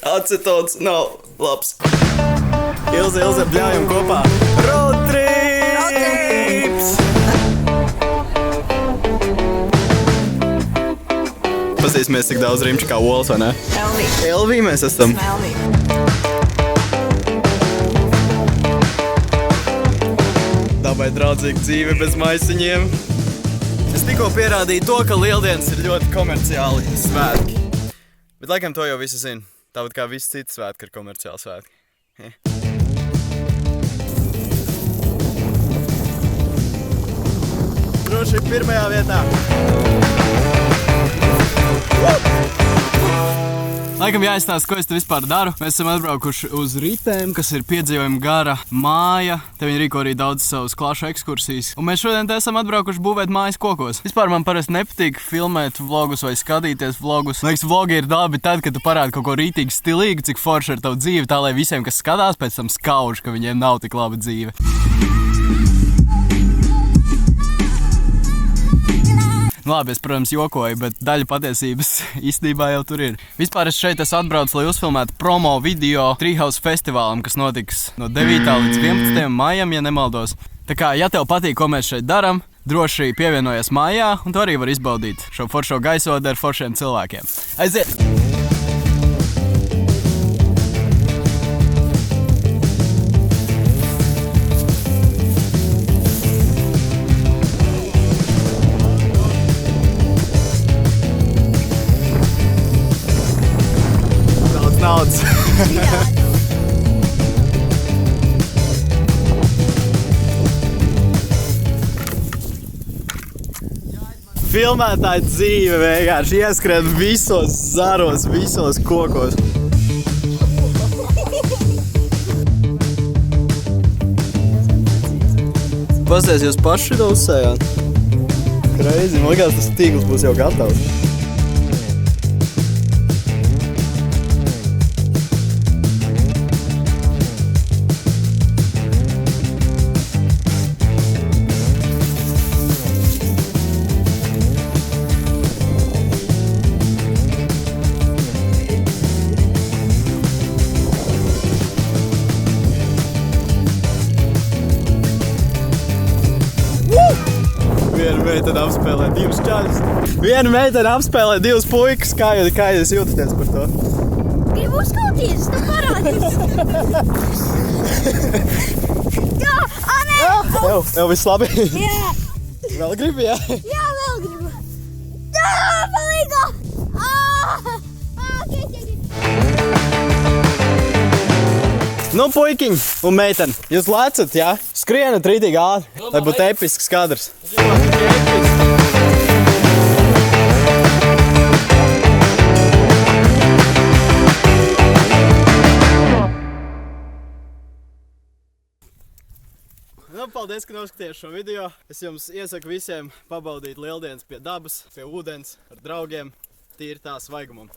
Acetons nav labs. Ilze, bļaujam kopā. Road trips! Pasīsimies, cik daudz rimču kā olas, vai ne? Elvī mēs esam. Dabai draudzīga dzīve bez maisiņiem. Es tikko pierādīju to, ka Lieldienas ir ļoti komerciāli svētki. Bet laikam to jau visi zina. Tāpat kā visi citi svētki ir komerciāli svētki. Droši pirmajā vietā. Laikam jāizstāsta, ko es te vispār daru. Mēs esam atbraukuši uz ritēm, kas ir piedzīvojuma gara māja. Te viņi rīko arī daudz savus klašu ekskursijas. Un mēs šodien te esam atbraukuši būvēt mājas kokos. Vispār man parasti nepatīk filmēt vlogus vai skatīties vlogus. Liekas, vlogi ir labi tad, kad tu parādi kaut ko rītīgi stilīgu, cik forši ir tavu dzīvi, tā lai visiem, kas skatās, pēc tam skauž, ka viņiem nav tik laba dzīve. Nu labi, es, protams, jokoju, bet daļa patiesības īstenībā jau tur ir. Vispār es šeit esmu atbraucis, lai uzfilmētu promo video Treehouse festivālam, kas notiks no 9. līdz 11. maijam, ja nemaldos. Tā kā, ja tev patīk, ko mēs šeit daram, droši pievienojies mājā, un tu arī var izbaudīt šo foršo gaisotni ar foršiem cilvēkiem. Aiziet! Naudas. Filmētāja dzīve vienkārši ieskrien visos zaros, visos kokos. Pasties, jūs paši to uzsējāt? Crazy, man liekas, tas tīkls būs jau gatavs. Viena meitene apspēlē divus puikas. Kā jūs jūtaties par to? Gribu uzkauties, tu parādīs. Jā, nē! Jau viss labi? Jā. Vēl gribi, jā? Jā, vēl gribu. Jā, palīgo! Nu, puikiņi un meiteni, jūs lecat, jā? Skrienat rītīgi ātri, lai būtu episks kadrs. Nu, paldies, ka noskatījāt šo video. Es jums iesaku visiem pabaudīt Lieldienas pie dabas, pie ūdens, ar draugiem, tīri tā svaigumam.